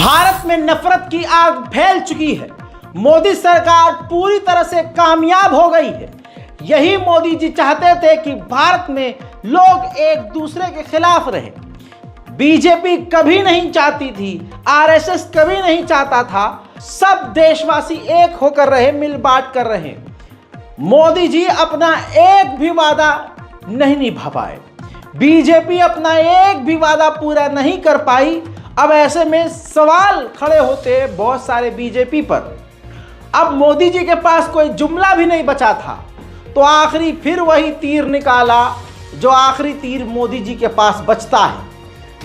भारत में नफरत की आग फैल चुकी है। मोदी सरकार पूरी तरह से कामयाब हो गई है। यही मोदी जी चाहते थे कि भारत में लोग एक दूसरे के खिलाफ रहे। बीजेपी कभी नहीं चाहती थी, आरएसएस कभी नहीं चाहता था। सब देशवासी एक होकर रहे, मिल बांट कर रहे। मोदी जी अपना एक भी वादा नहीं निभा पाए। बीजेपी अपना एक भी वादा पूरा नहीं कर पाई। अब ऐसे में सवाल खड़े होते हैं बहुत सारे बीजेपी पर। अब मोदी जी के पास कोई जुमला भी नहीं बचा था, तो आखिरी फिर वही तीर निकाला जो आखिरी तीर मोदी जी के पास बचता है।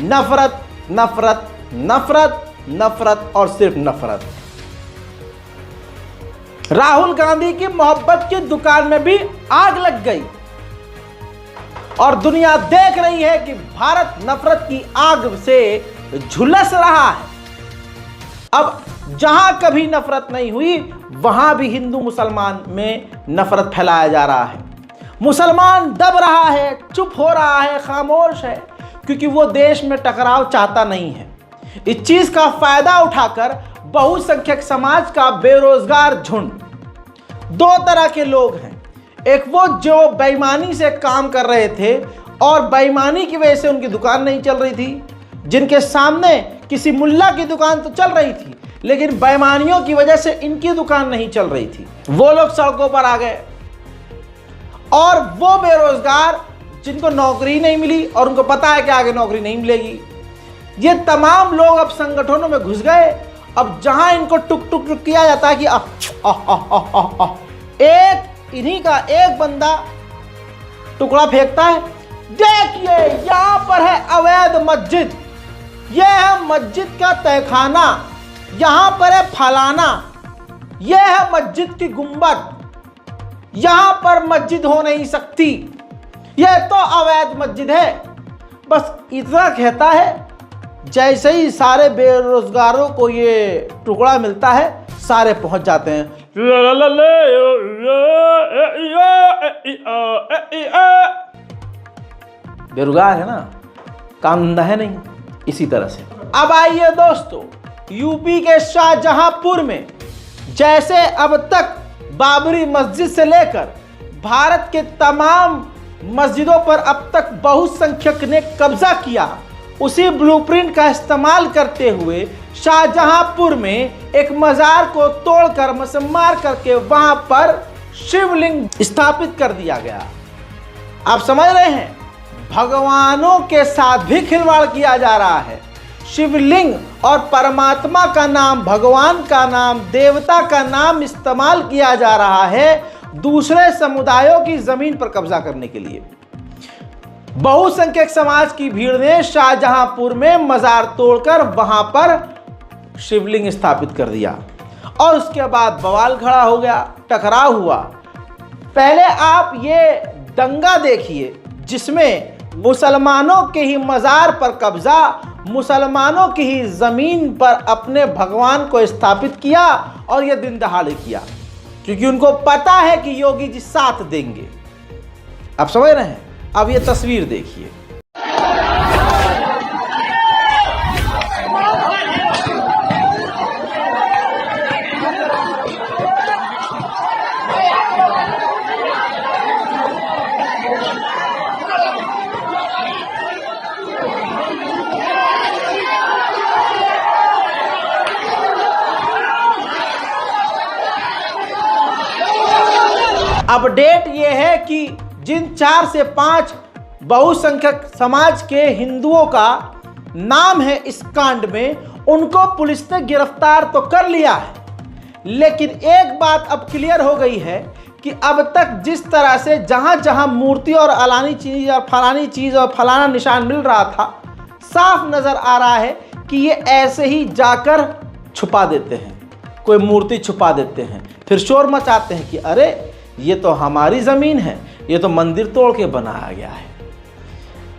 नफरत, नफरत, नफरत, नफरत और सिर्फ नफरत। राहुल गांधी की मोहब्बत की दुकान में भी आग लग गई और दुनिया देख रही है कि भारत नफरत की आग से झुलस रहा है। अब जहां कभी नफरत नहीं हुई, वहां भी हिंदू मुसलमान में नफरत फैलाया जा रहा है। मुसलमान दब रहा है, चुप हो रहा है, खामोश है, क्योंकि वो देश में टकराव चाहता नहीं है। इस चीज का फायदा उठाकर बहुसंख्यक समाज का बेरोजगार झुंड, दो तरह के लोग हैं। एक वो जो बेईमानी से काम कर रहे थे और बेईमानी की वजह से उनकी दुकान नहीं चल रही थी, जिनके सामने किसी मुल्ला की दुकान तो चल रही थी, लेकिन बेईमानियों की वजह से इनकी दुकान नहीं चल रही थी। वो लोग सड़कों पर आ गए। और वो बेरोजगार जिनको नौकरी नहीं मिली और उनको पता है कि आगे नौकरी नहीं मिलेगी, ये तमाम लोग अब संगठनों में घुस गए। अब जहां इनको टुक टुक टुक किया जाता है कि एक इन्हीं का एक बंदा टुकड़ा फेंकता है, देखिए यहां पर है अवैध मस्जिद, यह है मस्जिद का तहखाना, यहां पर है फलाना, यह है मस्जिद की गुंबद, यहां पर मस्जिद हो नहीं सकती, यह तो अवैध मस्जिद है। बस इतना कहता है। जैसे ही सारे बेरोजगारों को ये टुकड़ा मिलता है, सारे पहुंच जाते हैं। बेरोजगार है ना, काम धंधा है नहीं, इसी तरह से। अब आइए दोस्तों, यूपी के शाहजहांपुर में जैसे अब तक बाबरी मस्जिद से लेकर भारत के तमाम मस्जिदों पर अब तक बहुसंख्यक ने कब्जा किया, उसी ब्लूप्रिंट का इस्तेमाल करते हुए शाहजहांपुर में एक मजार को तोड़कर मसमार करके वहां पर शिवलिंग स्थापित कर दिया गया। आप समझ रहे हैं, भगवानों के साथ भी खिलवाड़ किया जा रहा है। शिवलिंग और परमात्मा का नाम, भगवान का नाम, देवता का नाम इस्तेमाल किया जा रहा है दूसरे समुदायों की जमीन पर कब्जा करने के लिए। बहुसंख्यक समाज की भीड़ ने शाहजहांपुर में मजार तोड़कर वहां पर शिवलिंग स्थापित कर दिया और उसके बाद बवाल खड़ा हो गया, टकराव हुआ। पहले आप ये दंगा देखिए जिसमें मुसलमानों के ही मजार पर कब्जा, मुसलमानों की ही जमीन पर अपने भगवान को स्थापित किया और यह दिन दहाड़े किया, क्योंकि उनको पता है कि योगी जी साथ देंगे। आप समझ रहे हैं? अब ये तस्वीर देखिए। अपडेट ये है कि जिन 4 से 5 बहुसंख्यक समाज के हिंदुओं का नाम है इस कांड में, उनको पुलिस ने गिरफ्तार तो कर लिया है, लेकिन एक बात अब क्लियर हो गई है कि अब तक जिस तरह से जहां जहां मूर्ति और अलानी चीज और फलानी चीज और फलाना निशान मिल रहा था, साफ नजर आ रहा है कि ये ऐसे ही जाकर छुपा देते हैं, कोई मूर्ति छुपा देते हैं, फिर शोर मचाते हैं कि अरे ये तो हमारी जमीन है, ये तो मंदिर तोड़ के बनाया गया है।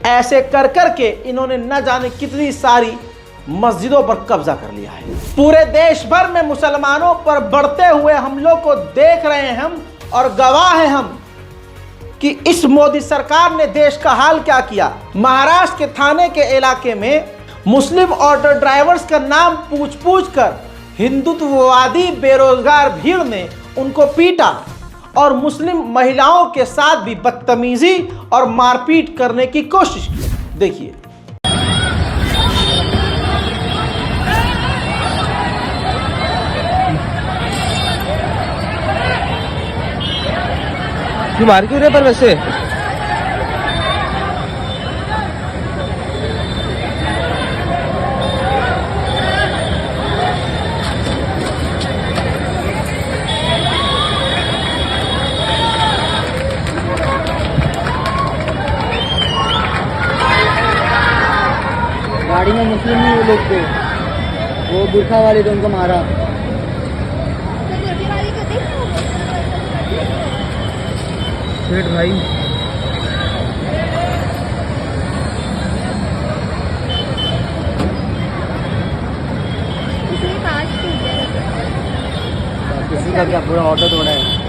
ऐसे कर करके इन्होंने न जाने कितनी सारी मस्जिदों पर कब्जा कर लिया है। पूरे देश भर में मुसलमानों पर बढ़ते हुए हमलों को देख रहे हैं हम, और गवाह हैं हम कि इस मोदी सरकार ने देश का हाल क्या किया। महाराष्ट्र के थाने के इलाके में मुस्लिम ऑटो ड्राइवर्स का नाम पूछ पूछ कर हिंदुत्ववादी बेरोजगार भीड़ ने उनको पीटा और मुस्लिम महिलाओं के साथ भी बदतमीजी और मारपीट करने की कोशिश की। देखिए, मार क्यों रहे पर वैसे? गाड़ी में मुस्लिम नहीं वो लोग थे, वो बुरखा वाले थे, उनको मारा। सेठ भाई किसी का क्या पूरा ऑटो तोड़ा है।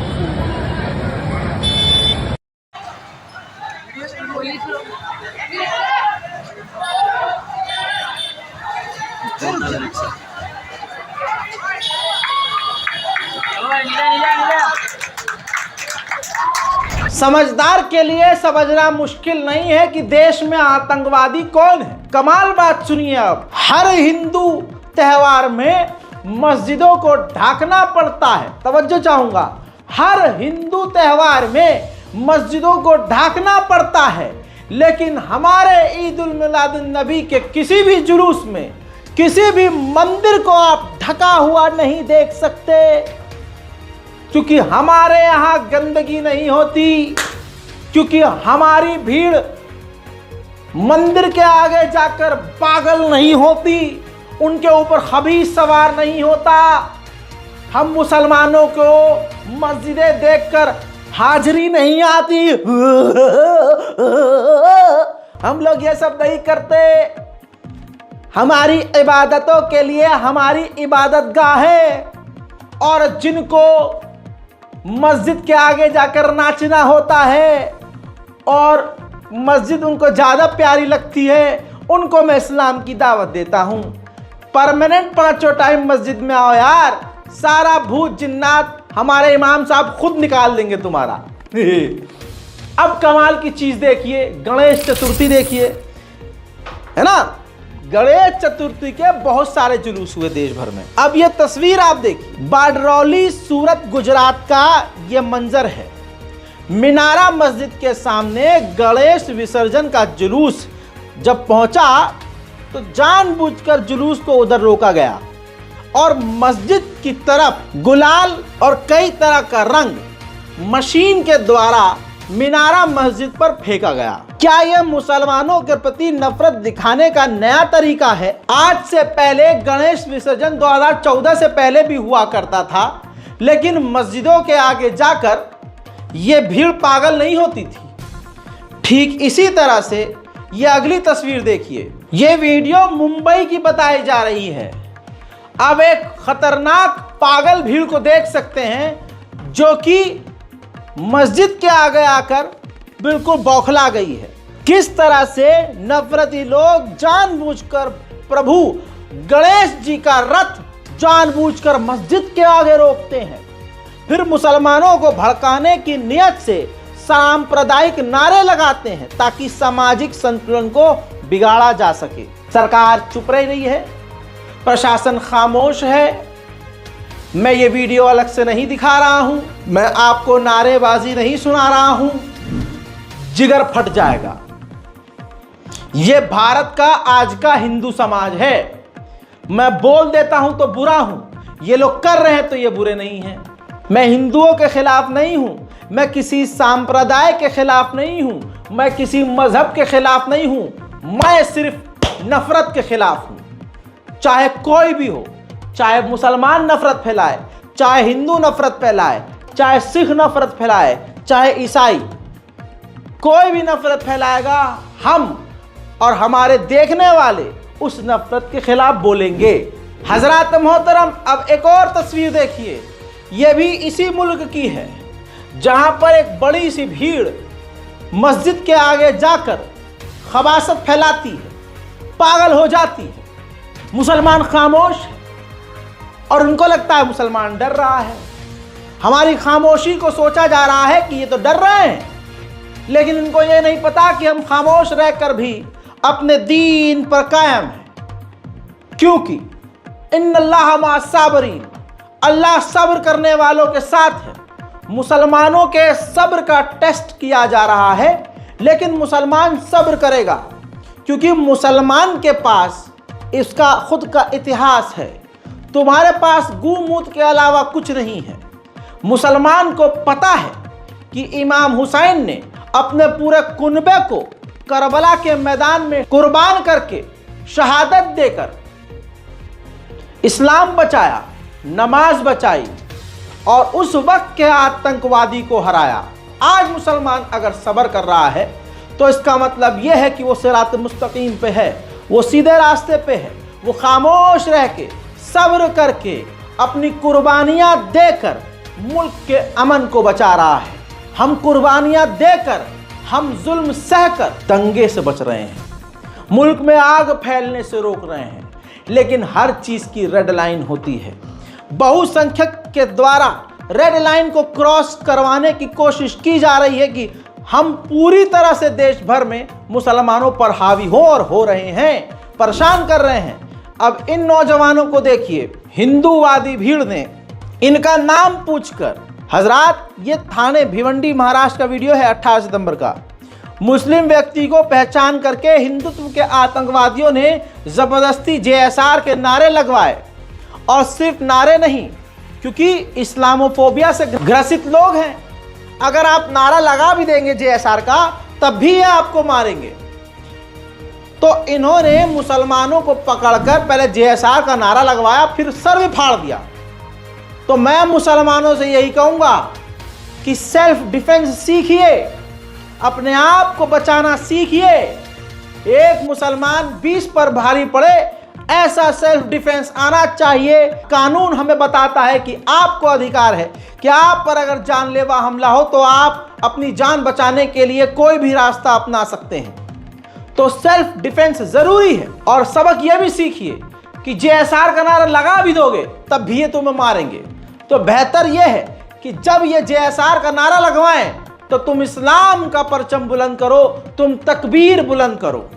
समझदार के लिए समझना मुश्किल नहीं है कि देश में आतंकवादी कौन है। कमाल बात सुनिए अब, हर हिंदू त्योहार में मस्जिदों को ढाकना पड़ता है। तवज्जो चाहूंगा, हर हिंदू त्योहार में मस्जिदों को ढाकना पड़ता है, लेकिन हमारे ईद उल मिलादुन नबी के किसी भी जुलूस में किसी भी मंदिर को आप ढका हुआ नहीं देख सकते, क्योंकि हमारे यहाँ गंदगी नहीं होती, क्योंकि हमारी भीड़ मंदिर के आगे जाकर पागल नहीं होती, उनके ऊपर खबीस सवार नहीं होता। हम मुसलमानों को मस्जिदें देखकर हाजिरी नहीं आती, हम लोग ये सब नहीं करते। हमारी इबादतों के लिए हमारी इबादतगाह है, और जिनको मस्जिद के आगे जाकर नाचना होता है और मस्जिद उनको ज़्यादा प्यारी लगती है, उनको मैं इस्लाम की दावत देता हूँ। परमानेंट 5 टाइम मस्जिद में आओ यार, सारा भूत जिन्नात हमारे इमाम साहब खुद निकाल देंगे तुम्हारा। अब कमाल की चीज़ देखिए, गणेश चतुर्थी देखिए, है ना। गणेश चतुर्थी के बहुत सारे जुलूस हुए देश भर में। अब ये तस्वीर आप देखिए, बाडरौली सूरत गुजरात का ये मंजर है। मीनारा मस्जिद के सामने गणेश विसर्जन का जुलूस जब पहुंचा तो जानबूझकर जुलूस को उधर रोका गया और मस्जिद की तरफ गुलाल और कई तरह का रंग मशीन के द्वारा मीनारा मस्जिद पर फेंका गया। क्या यह मुसलमानों के प्रति नफरत दिखाने का नया तरीका है? आज से पहले गणेश विसर्जन 2014 से पहले भी हुआ करता था, लेकिन मस्जिदों के आगे जाकर यह भीड़ पागल नहीं होती थी। ठीक इसी तरह से यह अगली तस्वीर देखिए, यह वीडियो मुंबई की बताई जा रही है। अब एक खतरनाक पागल भीड़ को देख सकते हैं जो कि मस्जिद के आगे आकर बिल्कुल बौखला गई है। किस तरह से नफरती लोग जानबूझकर प्रभु गणेश जी का रथ जानबूझकर मस्जिद के आगे रोकते हैं, फिर मुसलमानों को भड़काने की नियत से सांप्रदायिक नारे लगाते हैं ताकि सामाजिक संतुलन को बिगाड़ा जा सके। सरकार चुप रही है, प्रशासन खामोश है। मैं ये वीडियो अलग से नहीं दिखा रहा हूं, मैं आपको नारेबाजी नहीं सुना रहा हूं, जिगर फट जाएगा। ये भारत का आज का हिंदू समाज है। मैं बोल देता हूं तो बुरा हूं, ये लोग कर रहे हैं तो ये बुरे नहीं हैं। मैं हिंदुओं के खिलाफ नहीं हूं, मैं किसी सांप्रदाय के खिलाफ नहीं हूं, मैं किसी मजहब के खिलाफ नहीं हूं, मैं सिर्फ नफरत के खिलाफ हूं। चाहे कोई भी हो, चाहे मुसलमान नफरत फैलाए, चाहे हिंदू नफरत फैलाए, चाहे सिख नफरत फैलाए, चाहे ईसाई, कोई भी नफरत फैलाएगा, हम और हमारे देखने वाले उस नफरत के खिलाफ बोलेंगे। हजरात मोहतरम, अब एक और तस्वीर देखिए, यह भी इसी मुल्क की है जहां पर एक बड़ी सी भीड़ मस्जिद के आगे जाकर खबासत फैलाती है, पागल हो जाती है। मुसलमान खामोश है और उनको लगता है मुसलमान डर रहा है। हमारी खामोशी को सोचा जा रहा है कि ये तो डर रहे हैं, लेकिन इनको ये नहीं पता कि हम खामोश रहकर भी अपने दीन पर कायम हैं, क्योंकि इन्नल्लाह मअस-साबिरीन, अल्लाह सब्र करने वालों के साथ है। मुसलमानों के सब्र का टेस्ट किया जा रहा है, लेकिन मुसलमान सब्र करेगा क्योंकि मुसलमान के पास इसका खुद का इतिहास है। तुम्हारे पास गूमूत के अलावा कुछ नहीं है। मुसलमान को पता है कि इमाम हुसैन ने अपने पूरे कुनबे को करबला के मैदान में कुर्बान करके शहादत देकर इस्लाम बचाया, नमाज बचाई और उस वक्त के आतंकवादी को हराया। आज मुसलमान अगर सब्र कर रहा है तो इसका मतलब यह है कि वो सिरात मुस्तकीम पे है, वो सीधे रास्ते पे है। वो खामोश रह के सब्र करके अपनी कुर्बानियां देकर मुल्क के अमन को बचा रहा है। हम कुर्बानियां देकर, हम जुल्म सहकर दंगे से बच रहे हैं, मुल्क में आग फैलने से रोक रहे हैं। लेकिन हर चीज की रेड लाइन होती है। बहुसंख्यक के द्वारा रेड लाइन को क्रॉस करवाने की कोशिश की जा रही है कि हम पूरी तरह से देश भर में मुसलमानों पर हावी हो और हो रहे हैं, परेशान कर रहे हैं। अब इन नौजवानों को देखिए, हिंदूवादी भीड़ ने इनका नाम पूछकर, हजरात ये थाने भिवंडी महाराष्ट्र का वीडियो है 18 सितंबर का, मुस्लिम व्यक्ति को पहचान करके हिंदुत्व के आतंकवादियों ने जबरदस्ती JSR के नारे लगवाए। और सिर्फ नारे नहीं, क्योंकि इस्लामोफोबिया से ग्रसित लोग हैं। अगर आप नारा लगा भी देंगे JSR का, तब भी ये आपको मारेंगे। तो इन्होंने मुसलमानों को पकड़कर पहले JSR का नारा लगवाया, फिर सर भी फाड़ दिया। तो मैं मुसलमानों से यही कहूंगा कि सेल्फ डिफेंस सीखिए, अपने आप को बचाना सीखिए। एक मुसलमान 20 पर भारी पड़े, ऐसा सेल्फ डिफेंस आना चाहिए। कानून हमें बताता है कि आपको अधिकार है कि आप पर अगर जानलेवा हमला हो तो आप अपनी जान बचाने के लिए कोई भी रास्ता अपना सकते हैं। तो सेल्फ डिफेंस जरूरी है। और सबक यह भी सीखिए कि JSR का नारा लगा भी दोगे तब भी ये तुम्हें मारेंगे। तो बेहतर यह है कि जब ये JSR का नारा लगवाएं तो तुम इस्लाम का परचम बुलंद करो, तुम तकबीर बुलंद करो।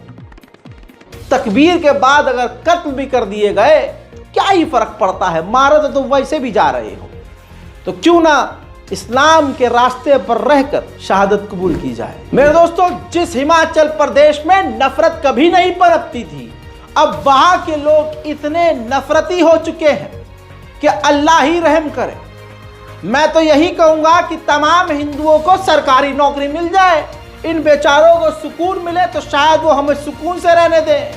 तकबीर के बाद अगर कत्ल भी कर दिए गए क्या ही फर्क पड़ता है, मारो तो तुम वैसे भी जा रहे हो। तो क्यों ना इस्लाम के रास्ते पर रहकर शहादत कबूल की जाए। मेरे दोस्तों, जिस हिमाचल प्रदेश में नफरत कभी नहीं पनपती थी, अब वहां के लोग इतने नफरती हो चुके हैं कि अल्लाह ही रहम करे। मैं तो यही कहूंगा कि तमाम हिंदुओं को सरकारी नौकरी मिल जाए, इन बेचारों को सुकून मिले तो शायद वो हमें सुकून से रहने दें।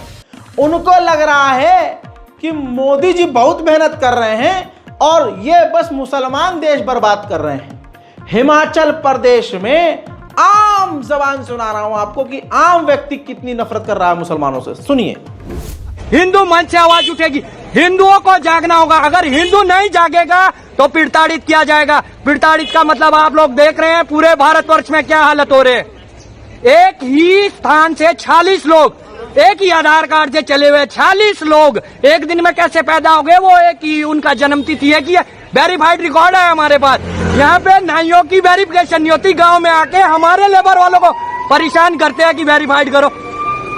उनको लग रहा है कि मोदी जी बहुत मेहनत कर रहे हैं और ये बस मुसलमान देश बर्बाद कर रहे हैं। हिमाचल प्रदेश में आम जबान सुना रहा हूं आपको कि आम व्यक्ति कितनी नफरत कर रहा है मुसलमानों से। सुनिए। हिंदू मन से आवाज उठेगी, हिंदुओं को जागना होगा। अगर हिंदू नहीं जागेगा तो प्रताड़ित किया जाएगा। प्रताड़ित का मतलब आप लोग देख रहे हैं पूरे भारतवर्ष में क्या हालत हो रही है। एक ही स्थान से 46 लोग, एक ही आधार कार्ड से चले हुए 46 लोग एक दिन में कैसे पैदा हो गए? वो एक ही उनका जन्म तिथि है कि वेरीफाइड रिकॉर्ड है हमारे पास। यहाँ पे नाइयों की वेरिफिकेशन नहीं होती, गांव में आके हमारे लेबर वालों को परेशान करते हैं कि वेरीफाइड करो।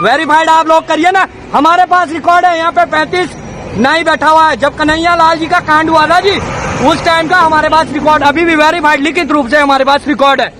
वेरीफाइड आप लोग करिए ना, हमारे पास रिकॉर्ड है। यहाँ पे 35 नाई बैठा हुआ है। जब कन्हैया लाल जी का कांड हुआ था जी, उस टाइम का हमारे पास रिकॉर्ड अभी भी वेरीफाइड लिखित रूप से हमारे पास रिकॉर्ड है।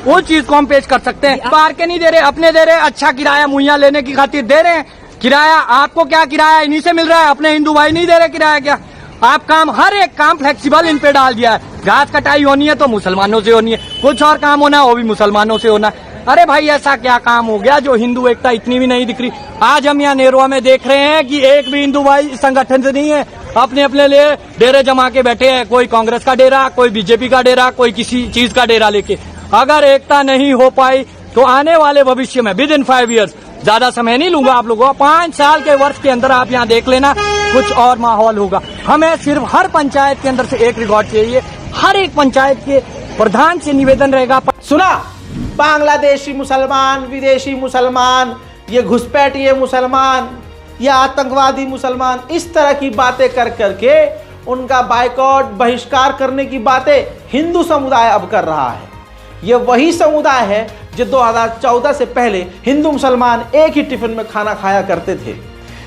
वो चीज को हम पेश कर सकते हैं। बाहर के नहीं दे रहे, अपने दे रहे। अच्छा किराया मुहैया लेने की खातिर दे रहे हैं। किराया आपको क्या किराया इन्हीं से मिल रहा है, अपने हिंदू भाई नहीं दे रहे किराया। क्या आप काम, हर एक काम फ्लेक्सिबल इन पे डाल दिया है। घास कटाई होनी है तो मुसलमानों से होनी है, कुछ और काम होना है वो भी मुसलमानों से होना है। अरे भाई ऐसा क्या काम हो गया जो हिंदू एकता इतनी भी नहीं दिख रही? आज हम यहाँ नेरुआ में देख रहे हैं कि एक भी हिंदू भाई संगठन से नहीं है, अपने अपने लिए डेरे जमा के बैठे हैं। कोई कांग्रेस का डेरा, कोई बीजेपी का डेरा, कोई किसी चीज का डेरा लेके। अगर एकता नहीं हो पाई तो आने वाले भविष्य में विद इन 5 years, ज्यादा समय नहीं लूंगा आप लोगों को, 5 साल के वर्ष के अंदर आप यहाँ देख लेना कुछ और माहौल होगा। हमें सिर्फ हर पंचायत के अंदर से एक रिकॉर्ड चाहिए। हर एक पंचायत के प्रधान से निवेदन रहेगा। सुना, बांग्लादेशी मुसलमान, विदेशी मुसलमान, ये घुसपैठिए मुसलमान, ये आतंकवादी मुसलमान इस तरह की बातें कर करके उनका बाइकआउट बहिष्कार करने की बातें हिंदू समुदाय अब कर रहा है। ये वही समुदाय है जो 2014 से पहले हिंदू मुसलमान एक ही टिफिन में खाना खाया करते थे,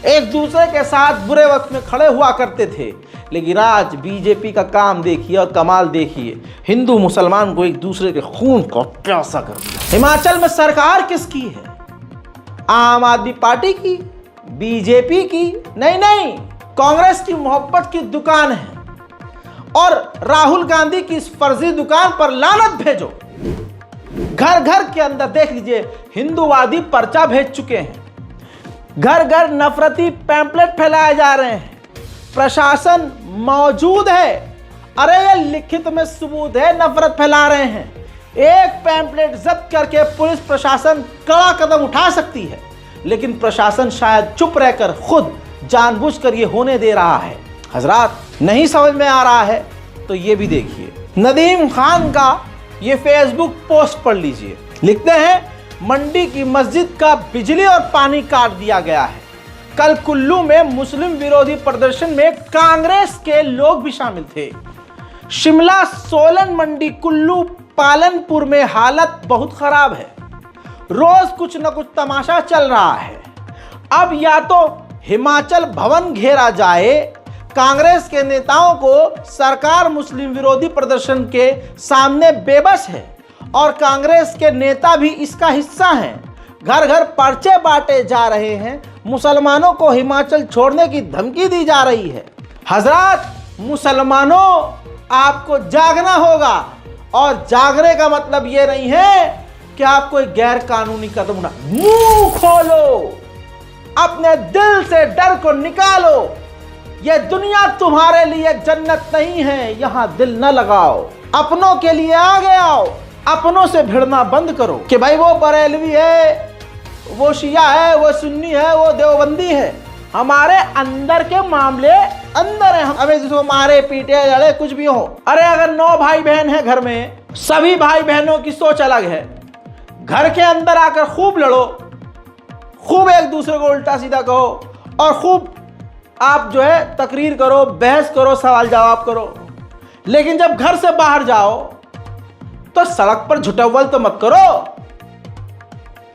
एक दूसरे के साथ बुरे वक्त में खड़े हुआ करते थे। लेकिन आज बीजेपी का काम देखिए और कमाल देखिए, हिंदू मुसलमान को एक दूसरे के खून को प्यासा कर दिया। हिमाचल में सरकार किसकी है? आम आदमी पार्टी की, बीजेपी की? नहीं, कांग्रेस की मोहब्बत की दुकान है। और राहुल गांधी की इस फर्जी दुकान पर लानत भेजो। घर घर के अंदर देख लीजिए, हिंदूवादी पर्चा भेज चुके हैं, घर घर नफरती पैम्पलेट फैलाए जा रहे हैं, प्रशासन मौजूद है। अरे ये लिखित में सबूत है, नफरत फैला रहे हैं। एक पैम्पलेट जब्त करके पुलिस प्रशासन कड़ा कदम उठा सकती है, लेकिन प्रशासन शायद चुप रहकर खुद जानबूझकर ये होने दे रहा है। हजरात, नहीं समझ में आ रहा है तो ये भी देखिए। नदीम खान का ये फेसबुक पोस्ट पढ़ लीजिए। लिखते हैं, मंडी की मस्जिद का बिजली और पानी काट दिया गया है। कल कुल्लू में मुस्लिम विरोधी प्रदर्शन में कांग्रेस के लोग भी शामिल थे। शिमला, सोलन, मंडी, कुल्लू, पालनपुर में हालत बहुत खराब है। रोज कुछ न कुछ तमाशा चल रहा है। अब या तो हिमाचल भवन घेरा जाए, कांग्रेस के नेताओं को सरकार मुस्लिम विरोधी प्रदर्शन के सामने बेबस है और कांग्रेस के नेता भी इसका हिस्सा हैं। घर घर पर्चे बांटे जा रहे हैं, मुसलमानों को हिमाचल छोड़ने की धमकी दी जा रही है। हजरात, मुसलमानों, आपको जागना होगा। और जागने का मतलब यह नहीं है कि आप कोई गैर कानूनी कदम उठा। मुंह खोलो, अपने दिल से डर को निकालो। यह दुनिया तुम्हारे लिए जन्नत नहीं है, यहां दिल न लगाओ। अपनों के लिए आगे आओ, अपनों से भिड़ना बंद करो कि भाई वो बरेलवी है, वो शिया है, वो सुन्नी है, वो देवबंदी है। हमारे अंदर के मामले अंदर है। हमें जिसको मारे पीटे लड़े कुछ भी हो। अरे अगर 9 भाई बहन है घर में, सभी भाई बहनों की सोच अलग है। घर के अंदर आकर खूब लड़ो, खूब एक दूसरे को उल्टा सीधा कहो और खूब आप जो है तकरीर करो, बहस करो, सवाल जवाब करो। लेकिन जब घर से बाहर जाओ तो सड़क पर झुटव्वल तो मत करो।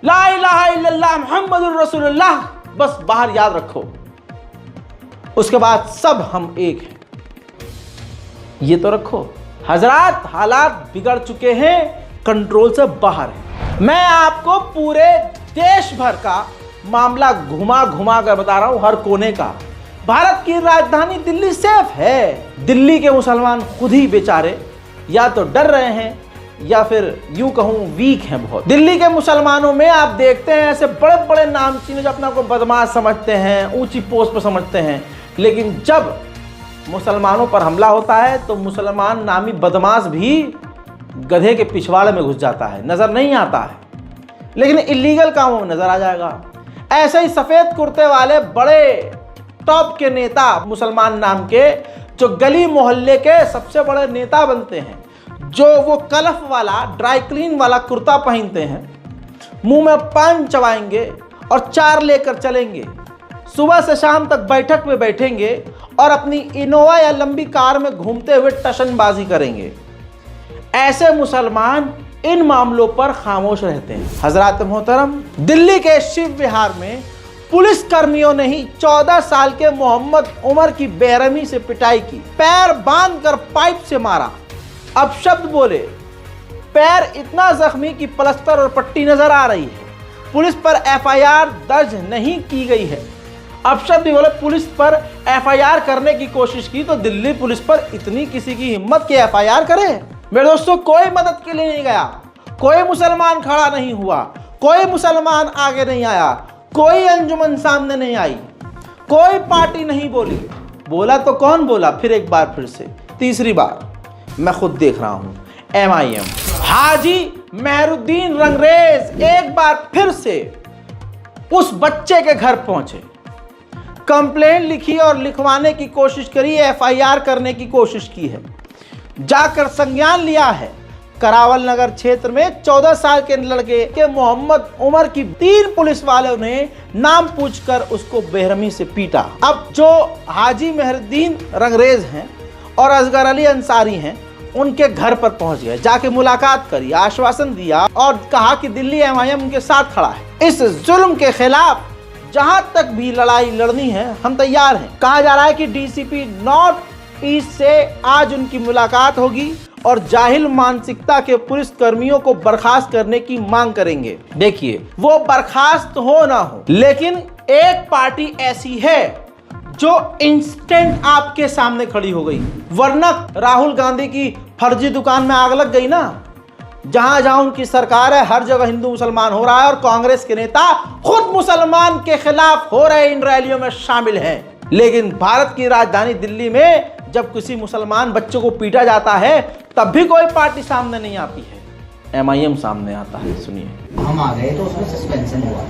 ला इलाहा इल्लल्लाह मुहम्मदुर रसूलुल्लाह बस बाहर याद रखो, उसके बाद सब हम एक हैं, ये तो रखो। हजरात, हालात बिगड़ चुके हैं, कंट्रोल से बाहर है। मैं आपको पूरे देश भर का मामला घुमा घुमा कर बता रहा हूं, हर कोने का। भारत की राजधानी दिल्ली सेफ है। दिल्ली के मुसलमान खुद ही बेचारे या तो डर रहे हैं या फिर यूं कहूं वीक हैं बहुत। दिल्ली के मुसलमानों में आप देखते हैं ऐसे बड़े बड़े नामचीन जो अपने को बदमाश समझते हैं, ऊंची पोस्ट पर समझते हैं, लेकिन जब मुसलमानों पर हमला होता है तो मुसलमान नामी बदमाश भी गधे के पिछवाड़े में घुस जाता है, नजर नहीं आता है, लेकिन इलीगल कामों में नजर आ जाएगा। ऐसे ही सफेद कुर्ते वाले बड़े टॉप के नेता मुसलमान नाम के, जो गली मोहल्ले के सबसे बड़े नेता बनते हैं, जो वो कलफ वाला ड्राई क्लीन वाला कुर्ता पहनते हैं, मुंह में पान चबाएंगे और 4 लेकर चलेंगे, सुबह से शाम तक बैठक में बैठेंगे और अपनी इनोवा या लंबी कार में घूमते हुए टशनबाजी करेंगे। ऐसे मुसलमान इन मामलों पर खामोश रहते हैं। हजरात मोहतरम, दिल्ली के शिव विहार में पुलिस कर्मियों ने ही 14 साल के मोहम्मद उमर की बेरहमी से पिटाई की, पैर बांधकर पाइप से मारा, अपशब्द बोले, पैर इतना जख्मी कि प्लास्टर और पट्टी नजर आ रही है। पुलिस पर एफआईआर दर्ज नहीं की गई है। अपशब्द बोले, पुलिस पर एफआईआर करने की कोशिश की तो दिल्ली पुलिस पर इतनी किसी की हिम्मत कि एफआईआर करे। मेरे दोस्तों, कोई मदद के लिए नहीं गया, कोई मुसलमान खड़ा नहीं हुआ, कोई मुसलमान आगे नहीं आया, कोई अंजुमन सामने नहीं आई, कोई पार्टी नहीं बोली। बोला तो कौन बोला? फिर एक बार फिर से, तीसरी बार मैं खुद देख रहा हूं, MIM हाजी मेहरुद्दीन रंगरेज एक बार फिर से उस बच्चे के घर पहुंचे, कंप्लेंट लिखी और लिखवाने की कोशिश करी, FIR करने की कोशिश की है, जाकर संज्ञान लिया है, करावल नगर क्षेत्र में 14 साल के लड़के के मोहम्मद उमर की 3 पुलिस वालों ने नाम पूछकर उसको बेरहमी से पीटा। अब जो हाजी मेहरुद्दीन रंगरेज हैं और असगर अली अंसारी हैं, उनके घर पर पहुंच गए, जाके मुलाकात करी, आश्वासन दिया और कहा कि दिल्ली MIM उनके साथ खड़ा है। इस जुल्म के खिलाफ जहां तक भी लड़ाई लड़नी है हम तैयार हैं। कहा जा रहा है कि DCP नॉर्थ ईस्ट से आज उनकी मुलाकात होगी और जाहिल मानसिकता के पुलिस कर्मियों को बर्खास्त करने की मांग करेंगे। देखिए, वो बर्खास्त हो ना हो, लेकिन एक पार्टी ऐसी है जो इंस्टेंट आपके सामने खड़ी हो गई। वरना राहुल गांधी की फर्जी दुकान में आग लग गई ना। जहां जहां उनकी सरकार है, हर जगह हिंदू मुसलमान हो रहा है और कांग्रेस के नेता खुद मुसलमान के खिलाफ हो रहे इन रैलियों में शामिल हैं। लेकिन भारत की राजधानी दिल्ली में जब किसी मुसलमान बच्चों को पीटा जाता है तब भी कोई पार्टी सामने नहीं आती है, MIM सामने आता है। सुनिए, हम आ गए तो उसमें सस्पेंशन हुआ,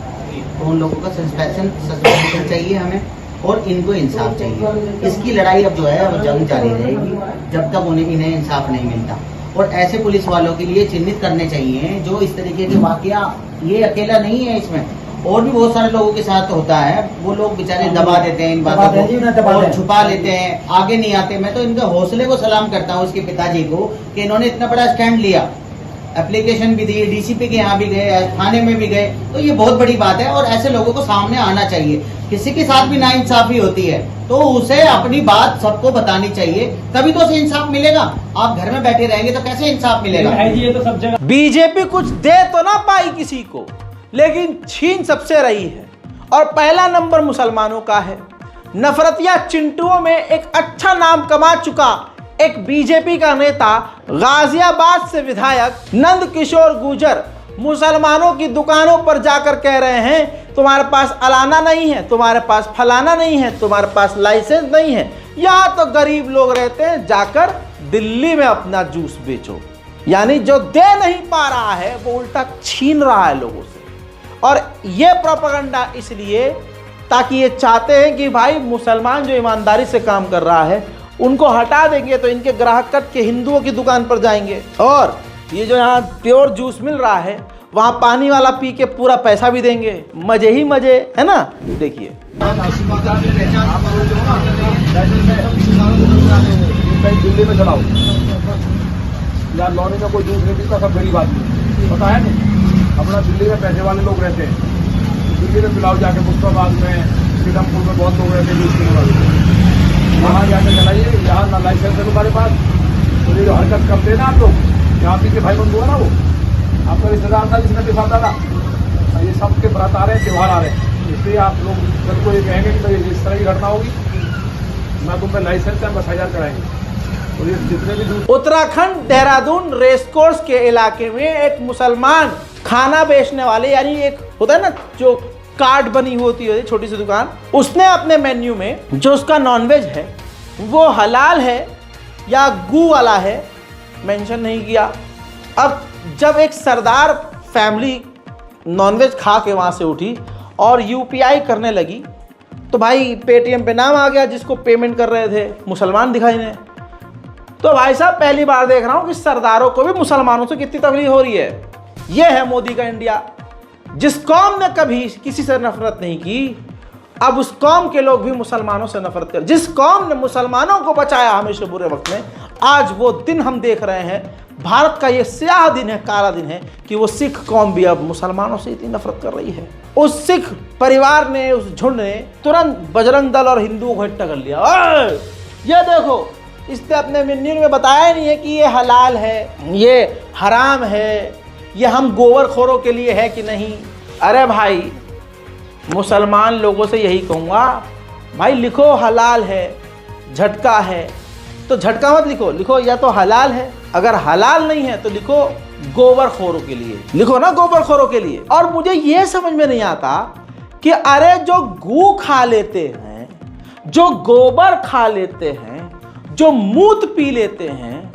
तो उन लोगों का सस्पेंशन चाहिए हमें और इनको इंसाफ चाहिए। इसकी लड़ाई अब जो है अब जंग जारी रहेगी जब तक इन्हें इंसाफ नहीं मिलता। और ऐसे पुलिस वालों के लिए चिन्हित करने चाहिए जो इस तरीके के वाकया, ये अकेला नहीं है, इसमें और भी बहुत सारे लोगों के साथ होता है। वो लोग बेचारे दबा देते हैं इन बातों को और छुपा लेते हैं, आगे नहीं आते। मैं तो इनके हौसले को सलाम करता हूँ, उसके पिताजी को, कि इन्होंने इतना बड़ा स्टैंड लिया, एप्लीकेशन भी दी, DCP के यहाँ भी गए, थाने में भी गए, तो ये बहुत बड़ी बात है। और ऐसे लोगों को सामने आना चाहिए। किसी के साथ भी नाइंसाफी होती है तो उसे अपनी बात सबको बतानी चाहिए, तभी तो उसे इंसाफ मिलेगा। आप घर में बैठे रहेंगे तो कैसे इंसाफ मिलेगा? ये तो सब जगह बीजेपी कुछ दे तो ना पाई किसी को, लेकिन छीन सबसे रही है और पहला नंबर मुसलमानों का है। नफरतिया चिंटुओं में एक अच्छा नाम कमा चुका एक बीजेपी का नेता, गाजियाबाद से विधायक नंद किशोर गुर्जर मुसलमानों की दुकानों पर जाकर कह रहे हैं तुम्हारे पास अलाना नहीं है, तुम्हारे पास फलाना नहीं है, तुम्हारे पास लाइसेंस नहीं है, यहाँ तो गरीब लोग रहते हैं, जाकर दिल्ली में अपना जूस बेचो। यानी जो दे नहीं पा रहा है वो उल्टा छीन रहा है लोगों से। और ये प्रोपेगेंडा इसलिए ताकि ये चाहते हैं कि भाई मुसलमान जो ईमानदारी से काम कर रहा है उनको हटा देंगे तो इनके ग्राहक कट के हिंदुओं की दुकान पर जाएंगे और ये जो यहाँ प्योर जूस मिल रहा है वहाँ पानी वाला पी के पूरा पैसा भी देंगे। मजे ही मजे, है ना। देखिए, दिल्ली में चलाओ या लॉरी में कोई जूस नहीं पीता, सब गरीब आदमी, पता है नहीं। अपना दिल्ली में पैसे वाले लोग रहते हैं, दिल्ली में पिलाओ जाके, मुस्तफाबाद में, सीतापुर में बहुत लोग रहते हैं जूस पीने वाले। वहाँ जाके चलाइए, यहाँ ना लाइसेंस है तुम्हारे पास, तो ये जो हरकत करते हैं ना आप लोग, यहाँ पी के भाई बंधु है ना, वो आपका रिश्तेदार था जिसने भी खाता था, ये सब के व्रत आ रहे हैं, त्योहार आ रहे हैं, इसलिए आप लोग कल को ये कहेंगे कि तो इस तरह की घटना होगी, ना तुम पे लाइसेंस है, बस 1000 कराएंगे। और ये जितने भी उत्तराखंड देहरादून रेसकोर्स के इलाके में एक मुसलमान खाना बेचने वाले, यानी एक होता है ना जो कार्ड बनी होती है छोटी सी दुकान, उसने अपने मेन्यू में जो उसका नॉनवेज है वो हलाल है या गू वाला है मेंशन नहीं किया। अब जब एक सरदार फैमिली नॉनवेज खा के वहाँ से उठी और UPI करने लगी तो भाई पेटीएम पे नाम आ गया जिसको पेमेंट कर रहे थे, मुसलमान दिखाई ने। तो भाई साहब पहली बार देख रहा हूँ कि सरदारों को भी मुसलमानों से कितनी तकलीफ हो रही है। ये है मोदी का इंडिया। जिस कौम ने कभी किसी से नफरत नहीं की, अब उस कौम के लोग भी मुसलमानों से नफरत कर। जिस कौम ने मुसलमानों को बचाया हमेशा बुरे वक्त में, आज वो दिन हम देख रहे हैं। भारत का ये स्याह दिन है, काला दिन है कि वो सिख कौम भी अब मुसलमानों से इतनी नफरत कर रही है। उस सिख परिवार ने, उस झुंड ने तुरंत बजरंग दल और हिंदुओं को इकट्ठा कर लिया। ये देखो, इसने अपने मेन्यू में बताया नहीं है कि ये हलाल है, ये हराम है, ये हम गोवरखोरों के लिए है कि नहीं। अरे भाई, मुसलमान लोगों से यही कहूँगा, भाई लिखो हलाल है, झटका है तो झटका मत लिखो, लिखो या तो हलाल है, अगर हलाल नहीं है तो लिखो गोवरखोरों के लिए, लिखो ना गोवरखोरों के लिए। और मुझे ये समझ में नहीं आता कि अरे जो गू खा लेते हैं, जो गोबर खा लेते हैं, जो मूत पी लेते हैं,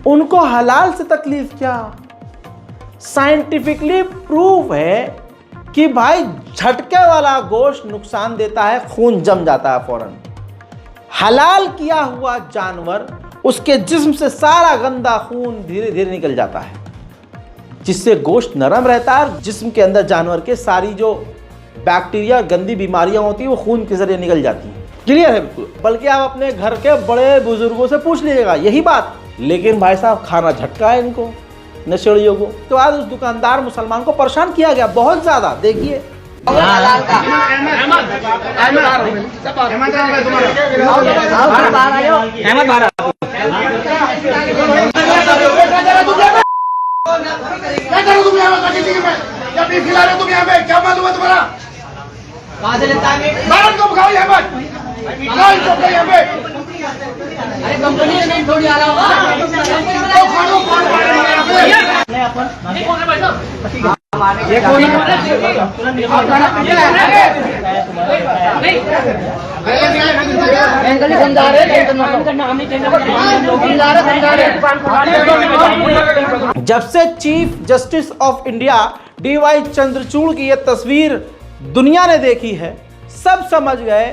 उनको हलाल से तकलीफ क्या? साइंटिफिकली प्रूव है कि भाई झटके वाला गोश्त नुकसान देता है, खून जम जाता है फौरन। हलाल किया हुआ जानवर उसके जिस्म से सारा गंदा खून धीरे धीरे निकल जाता है, जिससे गोश्त नरम रहता है और जिस्म के अंदर जानवर के सारी जो बैक्टीरिया गंदी बीमारियां होती हैं वो खून के जरिए निकल जाती हैं। क्लियर है बिल्कुल। बल्कि आप अपने घर के बड़े बुजुर्गों से पूछ लीजिएगा यही बात। लेकिन भाई साहब खाना झटका है इनको नशेड़ियों को। तो आज उस दुकानदार मुसलमान को परेशान किया गया बहुत ज्यादा। देखिए क्या मालूम है तुम्हारा? कहाँ से लेता है? भारत को भगाओ यहाँ पर। अरे कंपनी में नहीं थोड़ी आ रहा जब से chief justice of India DY Chandrachud की यह तस्वीर दुनिया ने देखी है, सब समझ गए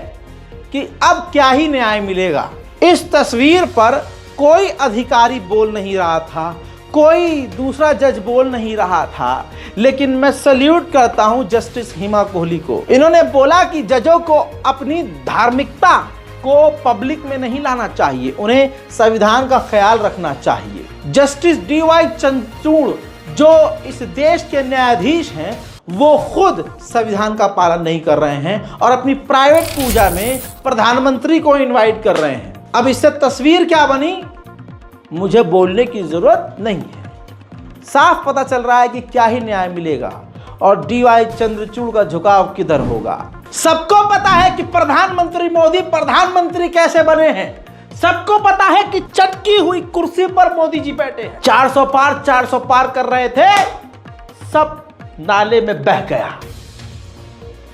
कि अब क्या ही न्याय मिलेगा। इस तस्वीर पर कोई अधिकारी बोल नहीं रहा था, कोई दूसरा जज बोल नहीं रहा था, लेकिन मैं सल्यूट करता हूं जस्टिस हिमा कोहली को। इन्होंने बोला कि जजों को अपनी धार्मिकता को पब्लिक में नहीं लाना चाहिए, उन्हें संविधान का ख्याल रखना चाहिए। जस्टिस DY चंद्रचूड़ जो इस देश के न्यायाधीश हैं वो खुद संविधान का पालन नहीं कर रहे हैं और अपनी प्राइवेट पूजा में प्रधानमंत्री को इनवाइट कर रहे हैं। अब इससे तस्वीर क्या बनी मुझे बोलने की जरूरत नहीं है, साफ पता चल रहा है कि क्या ही न्याय मिलेगा और DY चंद्रचूड़ का झुकाव किधर होगा। सबको पता है कि प्रधानमंत्री मोदी प्रधानमंत्री कैसे बने हैं, सबको पता है कि चटकी हुई कुर्सी पर मोदी जी बैठे हैं। 400 पार कर रहे थे, सब नाले में बह गया।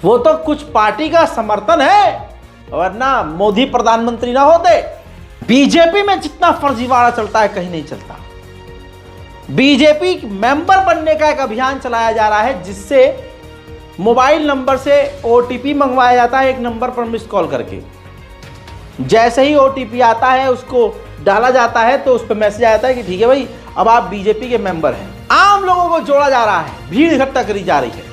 वो तो कुछ पार्टी का समर्थन है, वरना मोदी प्रधानमंत्री ना होते। बीजेपी में जितना फर्जीवाड़ा चलता है कहीं नहीं चलता। बीजेपी मेंबर बनने का एक अभियान चलाया जा रहा है जिससे मोबाइल नंबर से OTP मंगवाया जाता है, एक नंबर पर मिस कॉल करके। जैसे ही OTP आता है उसको डाला जाता है तो उस पर मैसेज आता है कि ठीक है भाई अब आप बीजेपी के मेंबर हैं। आम लोगों को जोड़ा जा रहा है, भीड़ इकट्ठा करी जा रही है।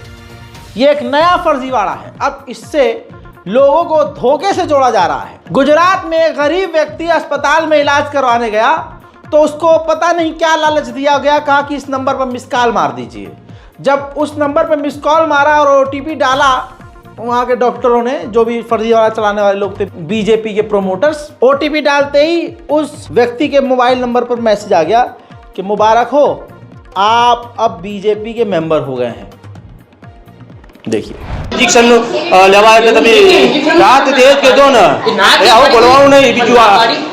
ये एक नया फर्जीवाड़ा है। अब इससे लोगों को धोखे से जोड़ा जा रहा है। गुजरात में एक गरीब व्यक्ति अस्पताल में इलाज करवाने गया तो उसको पता नहीं क्या लालच दिया गया, कहा कि इस नंबर पर मिस कॉल मार दीजिए। जब उस नंबर पर मिस कॉल मारा और OTP डाला, वहाँ के डॉक्टरों ने, जो भी फर्जीवाड़ा चलाने वाले लोग थे बीजेपी के प्रोमोटर्स, OTP डालते ही उस व्यक्ति के मोबाइल नंबर पर मैसेज आ गया कि मुबारक हो, आप अब बीजेपी के मेंबर हो गए हैं। देखिए इंजेक्शन लेवा એટલે તમે રાત દેશ કે દો ને એ આવું બોલવાનું નહીં બીજું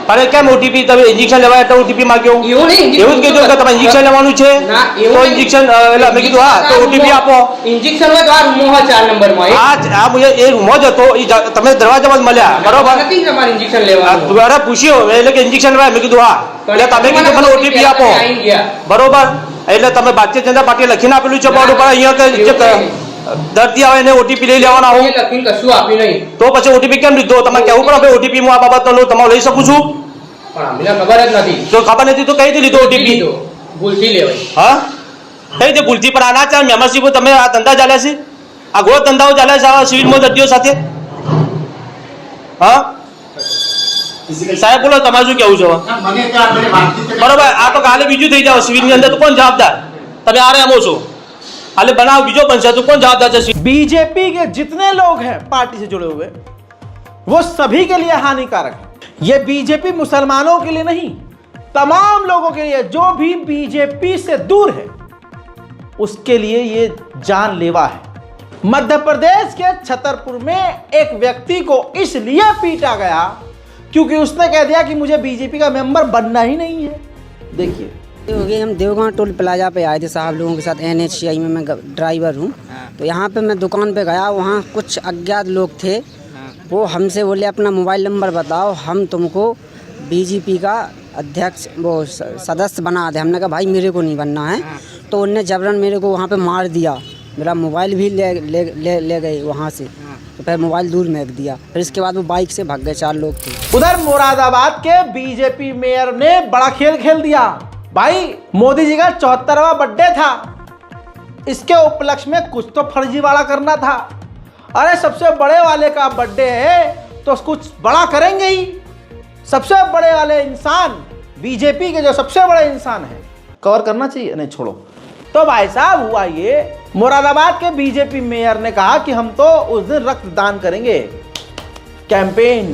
અરે કેમ OTP તમે ઇન્જેક્શન લેવા એટલે OTP માંગ્યો એવું જ કીધું કે તમે ઇન્જેક્શન લેવાનું છે તો ઇન્જેક્શન એટલે મેં કીધું હા તો OTP આપો इंजेक्शन में तो आ रूम है 4 नंबर में આ મુજે એ રૂમ જ હતો તમે દરવાજામાં જ મળ્યા બરોબર નથી તમારે इंजेक्शन લેવા દ્વારા પૂછ્યો એટલે કે ઇન્જેક્શન લેવા મેં કીધું હા એટલે તમે કીધું મને OTP આપો બરોબર એટલે તમે ભારતીય જનતા પાર્ટીએ લખીને આપેલું છે બોર્ડ ઉપર અહીંયા કે દર્દી આવે ને OTP લઈ લેવાના આવું લખીને કશું આપ્યું નહીં તો પછી OTP કેમ લીધો તમારે કેવું પડે ભાઈ OTP હું આ બાબતનો લઉં તમારે લઈ શકું છું પણ અમને ખબર જ નથી તો ખબર નથી તો કઈ રીતે લીધો OTP ભૂલથી લેવાય હા કઈ રીતે ભૂલથી પણ આના ચાલ મેમ્બરશીપ તમે આ ધંધા ચાલ્યા છે આ ગોળ ધંધાઓ ચાલ્યા છે આ સિવિલમાં દર્દીઓ સાથે હા સાહેબ બોલો તમારે શું કેવું છે બરોબર આ તો કાલે બીજું થઈ જાવ સિવિલની અંદર તો કોણ જવાબદાર તમે આરે એમો છો हाले बनाओ बीजो पंचायत कौन जवाबदार है? बीजेपी के जितने लोग हैं पार्टी से जुड़े हुए वो सभी के लिए हानिकारक है। ये बीजेपी मुसलमानों के लिए नहीं, तमाम लोगों के लिए, जो भी बीजेपी से दूर है उसके लिए ये जानलेवा है। मध्य प्रदेश के छतरपुर में एक व्यक्ति को इसलिए पीटा गया क्योंकि उसने कह दिया कि मुझे बीजेपी का मेंबर बनना ही नहीं है। देखिए हो गए, हम देवगांव टोल प्लाजा पे आए थे साहब लोगों के साथ NHCI में, मैं ड्राइवर हूँ। तो यहाँ पे मैं दुकान पे गया, वहाँ कुछ अज्ञात लोग थे, वो हमसे बोले अपना मोबाइल नंबर बताओ, हम तुमको BJP का अध्यक्ष वो सदस्य बना दे। हमने कहा भाई मेरे को नहीं बनना है। तो उनने जबरन मेरे को वहाँ पे मार दिया, मेरा मोबाइल भी ले गए वहाँ से। तो फिर मोबाइल दूर फेंक दिया। फिर इसके बाद वो बाइक से भाग गए, 4 लोग थे। उधर मुरादाबाद के बीजेपी मेयर ने बड़ा खेल खेल दिया भाई। मोदी जी का 74वां बर्थडे था, इसके उपलक्ष्य में कुछ तो फर्जीवाड़ा करना था। अरे सबसे बड़े वाले का बर्थडे है तो कुछ बड़ा करेंगे ही। सबसे बड़े वाले इंसान बीजेपी के जो सबसे बड़े इंसान हैं, कवर करना चाहिए नहीं, छोड़ो। तो भाई साहब हुआ ये, मुरादाबाद के बीजेपी मेयर ने कहा कि हम तो उस दिन रक्तदान करेंगे, कैंपेन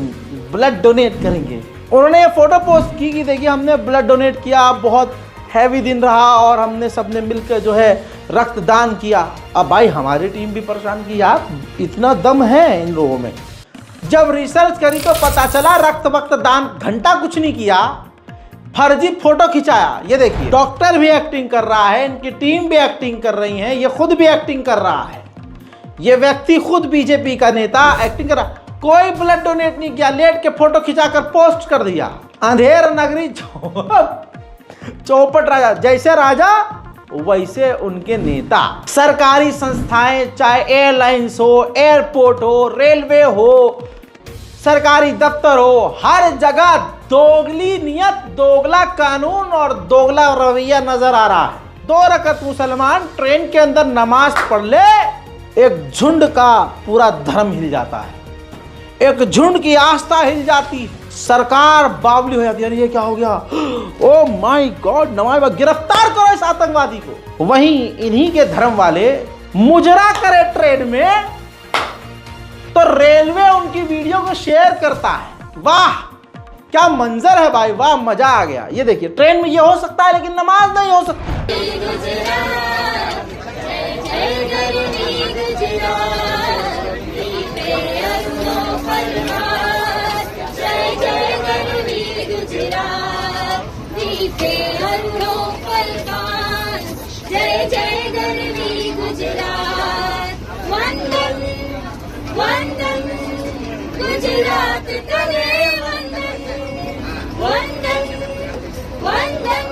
ब्लड डोनेट करेंगे। उन्होंने ये फोटो पोस्ट की कि देखिए हमने ब्लड डोनेट किया, बहुत हैवी दिन रहा और हमने सबने मिलकर जो है रक्तदान किया। अब भाई हमारी टीम भी परेशान की, यार इतना दम है इन लोगों में। जब रिसर्च करी तो पता चला रक्त दान घंटा कुछ नहीं किया, फर्जी फोटो खिंचाया। ये देखिए डॉक्टर भी एक्टिंग कर रहा है, इनकी टीम भी एक्टिंग कर रही है, ये खुद भी एक्टिंग कर रहा है। ये व्यक्ति खुद बीजेपी का नेता एक्टिंग कर रहा। कोई ब्लड डोनेट नहीं किया, लेट के फोटो खिंचाकर पोस्ट कर दिया। अंधेर नगरी चौपट राजा, जैसे राजा वैसे उनके नेता। सरकारी संस्थाएं, चाहे एयरलाइंस हो, एयरपोर्ट हो, रेलवे हो, सरकारी दफ्तर हो, हर जगह दोगली नियत, दोगला कानून और दोगला रवैया नजर आ रहा है। 2 रकत मुसलमान ट्रेन के अंदर नमाज पढ़ ले, एक झुंड का पूरा धर्म हिल जाता है, एक झुंड की आस्था हिल जाती, सरकार बावली हो जाती है। ये क्या हो गया? ओ माय गॉड, नवाब गिरफ्तार करो इस आतंकवादी को। वहीं इन्हीं के धर्म वाले मुजरा करे ट्रेन में तो रेलवे उनकी वीडियो को शेयर करता है। वाह क्या मंजर है भाई, वाह मजा आ गया। ये देखिए ट्रेन में ये हो सकता है लेकिन नमाज नहीं हो सकती। जय जय गरवी गुजरात, वंदन वंदन गुजरात करे, वंदन वंदन वंदन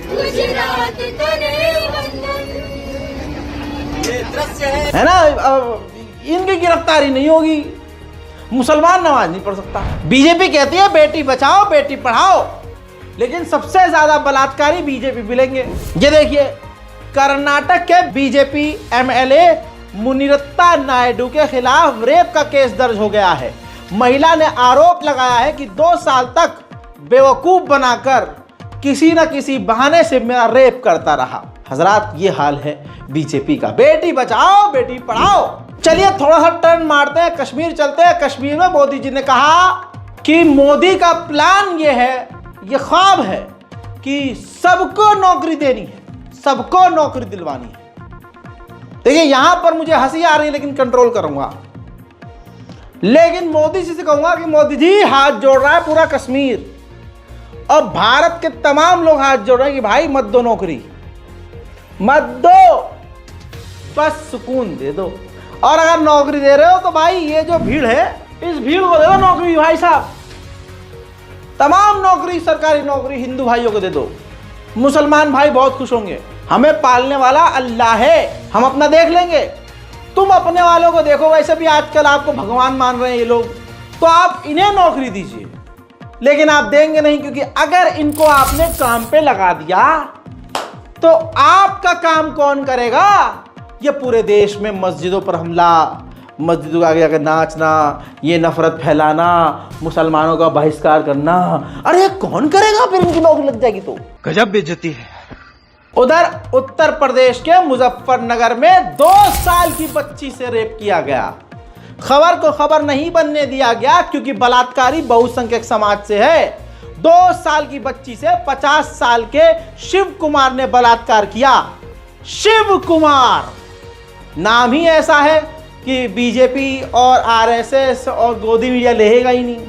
गुजरात करे, वंदन। है ना, इनकी गिरफ्तारी नहीं होगी, मुसलमान नमाज नहीं पढ़ सकता। बीजेपी कहती है बेटी बचाओ बेटी पढ़ाओ, लेकिन सबसे ज्यादा बलात्कारी बीजेपी मिलेंगे। ये देखिए कर्नाटक के बीजेपी एमएलए मुनिरत्ता नायडू के खिलाफ रेप का केस दर्ज हो गया है। महिला ने आरोप लगाया है कि 2 साल तक बेवकूफ बनाकर किसी न किसी बहाने से मेरा रेप करता रहा। हजरात ये हाल है बीजेपी का, बेटी बचाओ बेटी पढ़ाओ। चलिए थोड़ा सा टर्न मारते हैं, कश्मीर चलते हैं। कश्मीर में मोदी जी ने कहा कि मोदी का प्लान ये है, ये ख्वाब है कि सबको नौकरी देनी है, सबको नौकरी दिलवानी है। देखिए यहां पर मुझे हंसी आ रही है लेकिन कंट्रोल करूंगा। लेकिन मोदी जी से कहूंगा कि मोदी जी हाथ जोड़ रहा है पूरा कश्मीर, और भारत के तमाम लोग हाथ जोड़ रहे हैं कि भाई मत दो नौकरी, मत दो, बस सुकून दे दो। और अगर नौकरी दे रहे हो तो भाई ये जो भीड़ है, इस भीड़ को दे दो नौकरी भाई साहब। तमाम नौकरी, सरकारी नौकरी हिंदू भाइयों को दे दो। मुसलमान भाई बहुत खुश होंगे, हमें पालने वाला अल्लाह है, हम अपना देख लेंगे, तुम अपने वालों को देखो। वैसे भी आजकल आपको भगवान मान रहे हैं ये लोग, तो आप इन्हें नौकरी दीजिए। लेकिन आप देंगे नहीं, क्योंकि अगर इनको आपने काम पे लगा दिया तो आपका काम कौन करेगा? ये पूरे देश में मस्जिदों पर हमला, मस्जिदों के आगे आगे नाचना, ये नफरत फैलाना, मुसलमानों का बहिष्कार करना, अरे कौन करेगा? फिर इनकी नौकरी लग जाएगी तो गजब बेइज्जती है। उधर उत्तर प्रदेश के मुजफ्फरनगर में 2 साल की बच्ची से रेप किया गया। खबर को खबर नहीं बनने दिया गया क्योंकि बलात्कारी बहुसंख्यक समाज से है। 2 साल की बच्ची से 50 साल के शिव कुमार ने बलात्कार किया। शिव कुमार नाम ही ऐसा है कि बीजेपी और आरएसएस और गोदी मीडिया लेगा ही नहीं,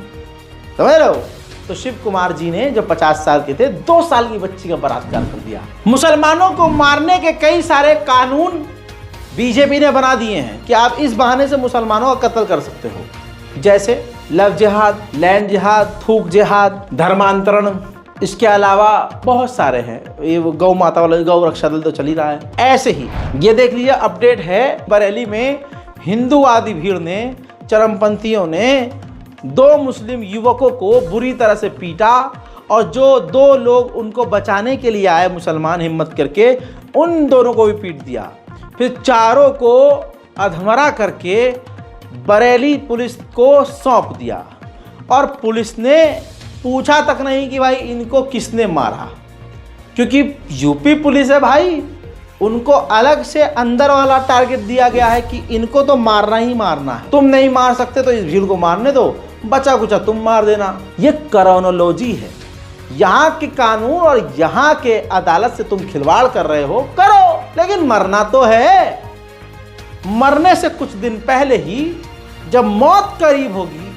समझ रहे हो? तो शिव कुमार जी ने जो 50 साल के थे, 2 साल की बच्ची का बलात्कार कर दिया। मुसलमानों को मारने के कई सारे कानून बीजेपी ने बना दिए हैं कि आप इस बहाने से मुसलमानों का कत्ल कर सकते हो, जैसे लव जिहाद, लैंड जिहाद, थूक जिहाद, धर्मांतरण। इसके अलावा बहुत सारे हैं, ये गौ माता वाला गौ रक्षा दल तो चल ही रहा है। ऐसे ही ये देख लीजिए, अपडेट है बरेली में हिंदूवादी भीड़ ने, चरमपंथियों ने 2 मुस्लिम युवकों को बुरी तरह से पीटा और जो 2 लोग उनको बचाने के लिए आए मुसलमान हिम्मत करके, उन दोनों को भी पीट दिया। फिर चारों को अधमरा करके बरेली पुलिस को सौंप दिया और पुलिस ने पूछा तक नहीं कि भाई इनको किसने मारा, क्योंकि यूपी पुलिस है भाई, उनको अलग से अंदर वाला टारगेट दिया गया है कि इनको तो मारना ही मारना है, तुम नहीं मार सकते तो इस भीड़ को मारने दो, बचा कुचा तुम मार देना। ये क्रोनोलॉजी है। यहाँ के कानून और यहाँ के अदालत से तुम खिलवाड़ कर रहे हो, करो, लेकिन मरना तो है। मरने से कुछ दिन पहले ही जब मौत करीब होगी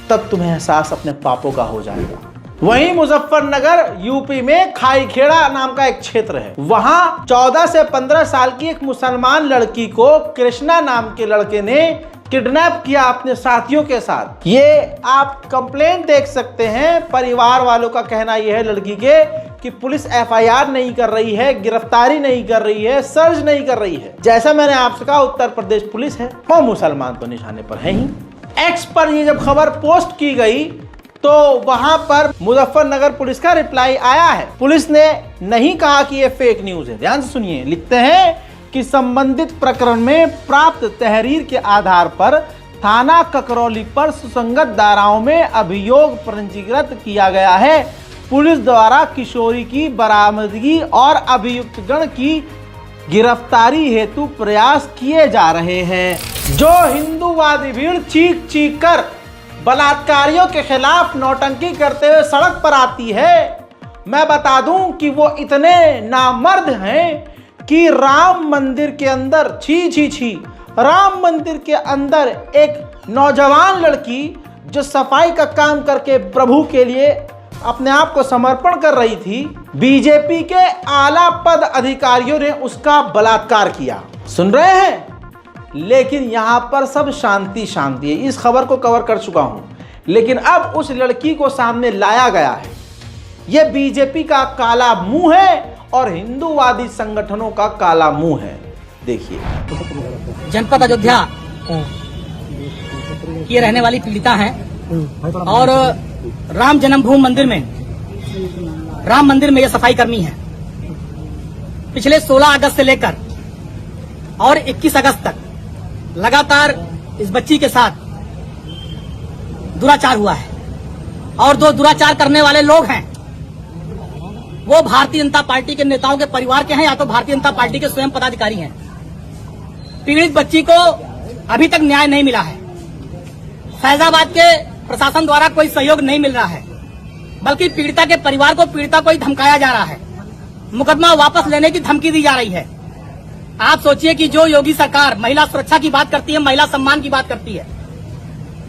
तब तुम्हें एहसास अपने पापों का हो जाएगा। वहीं मुजफ्फरनगर यूपी में खाईखेड़ा नाम का एक क्षेत्र है। वहां 14 से 15 साल की एक मुसलमान लड़की को कृष्णा नाम के लड़के ने किडनैप किया अपने साथियों के साथ। ये आप कंप्लेंट देख सकते हैं। परिवार वालों का कहना यह है लड़की के कि पुलिस एफआईआर नहीं कर रही है, गिरफ्तारी नहीं कर रही है, सर्च नहीं कर रही है। जैसा मैंने आपसे कहा, उत्तर प्रदेश पुलिस है और मुसलमान तो निशाने पर है ही। एक्स पर ये जब खबर पोस्ट की गई तो वहां पर मुजफ्फरनगर पुलिस का रिप्लाई आया है। पुलिस ने नहीं कहा कि ये फेक न्यूज है। ध्यान से सुनिए, लिखते हैं कि संबंधित प्रकरण में प्राप्त तहरीर के आधार पर थाना ककरौली पर सुसंगत धाराओं में अभियोग पंजीकृत किया गया है। पुलिस द्वारा किशोरी की बरामदगी और अभियुक्तगण की गिरफ्तारी हेतु प्रयास किए जा रहे हैं। जो हिंदूवादी भीड़ चीख चीख कर बलात्कारियों के खिलाफ नौटंकी करते हुए सड़क पर आती है, मैं बता दूं कि वो इतने नामर्द हैं कि राम मंदिर के अंदर छी राम मंदिर के अंदर एक नौजवान लड़की जो सफाई का काम करके प्रभु के लिए अपने आप को समर्पण कर रही थी, बीजेपी के आला पद अधिकारियों ने उसका बलात्कार किया। सुन रहे हैं? लेकिन यहां पर सब शांति शांति है। इस खबर को कवर कर चुका हूं, लेकिन अब उस लड़की को सामने लाया गया है। यह बीजेपी का काला मुंह है और हिंदूवादी संगठनों का काला मुंह है। देखिए, जनपद अयोध्या की रहने वाली पीड़िता हैं और राम जन्मभूमि मंदिर में, राम मंदिर में ये सफाई कर्मी है। पिछले 16 अगस्त से लेकर और 21 अगस्त तक लगातार इस बच्ची के साथ दुराचार हुआ है और 2 दुराचार करने वाले लोग हैं, वो भारतीय जनता पार्टी के नेताओं के परिवार के हैं या तो भारतीय जनता पार्टी के स्वयं पदाधिकारी हैं। पीड़ित बच्ची को अभी तक न्याय नहीं मिला है। फैजाबाद के प्रशासन द्वारा कोई सहयोग नहीं मिल रहा है, बल्कि पीड़िता के परिवार को, पीड़िता को ही धमकाया जा रहा है। मुकदमा वापस लेने की धमकी दी जा रही है। आप सोचिए कि जो योगी सरकार महिला सुरक्षा की बात करती है, महिला सम्मान की बात करती है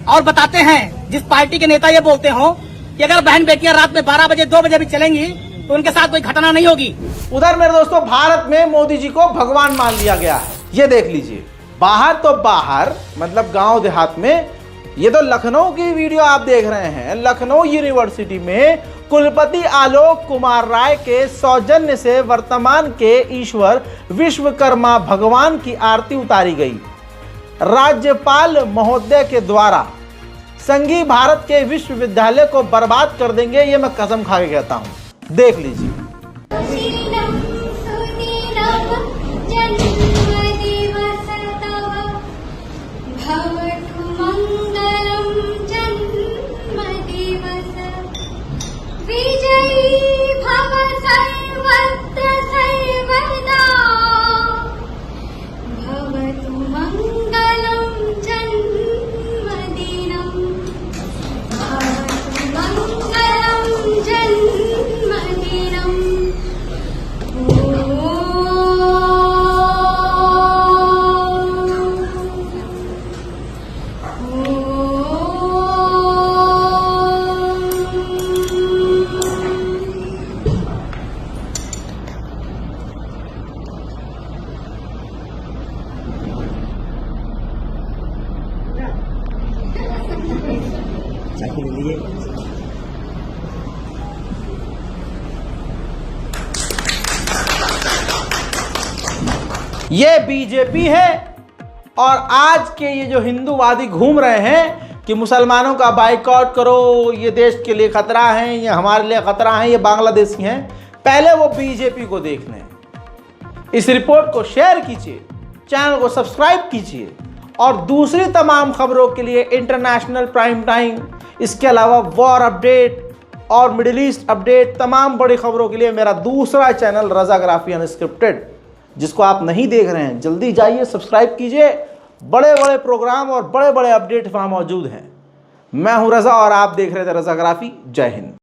और बताते हैं, जिस पार्टी के नेता ये बोलते हो कि अगर बहन बेटियां रात में 12 बजे 2 बजे भी चलेंगी तो उनके साथ कोई घटना नहीं होगी। उधर मेरे दोस्तों, भारत में मोदी जी को भगवान मान लिया गया है। ये देख लीजिए, बाहर तो बाहर मतलब गांव देहात में, ये तो लखनऊ की वीडियो आप देख रहे हैं। लखनऊ यूनिवर्सिटी में कुलपति आलोक कुमार राय के सौजन्य से वर्तमान के ईश्वर विश्वकर्मा भगवान की आरती उतारी गई। राज्यपाल महोदय के द्वारा संघीय भारत के विश्वविद्यालय को बर्बाद कर देंगे, ये मैं कसम खा के कहता हूं। देख लीजिए। विजयी भव सर्वत्र सर्वदा, भवतु मंगलम जन्मदिनं, भवतु मंगलम जन्मदिनं। ये बीजेपी है और आज के ये जो हिंदूवादी घूम रहे हैं कि मुसलमानों का बाइकआउट करो, ये देश के लिए खतरा है, ये हमारे लिए खतरा है, ये बांग्लादेशी हैं, पहले वो बीजेपी को देख लें। इस रिपोर्ट को शेयर कीजिए, चैनल को सब्सक्राइब कीजिए और दूसरी तमाम खबरों के लिए इंटरनेशनल प्राइम टाइम, इसके अलावा वॉर अपडेट और मिडिल ईस्ट अपडेट, तमाम बड़ी खबरों के लिए मेरा दूसरा चैनल रज़ाग्राफी अनस्क्रिप्टेड, जिसको आप नहीं देख रहे हैं, जल्दी जाइए सब्सक्राइब कीजिए। बड़े बड़े प्रोग्राम और बड़े बड़े अपडेट वहाँ मौजूद हैं। मैं हूँ रज़ा और आप देख रहे थे रज़ाग्राफी। जय हिंद।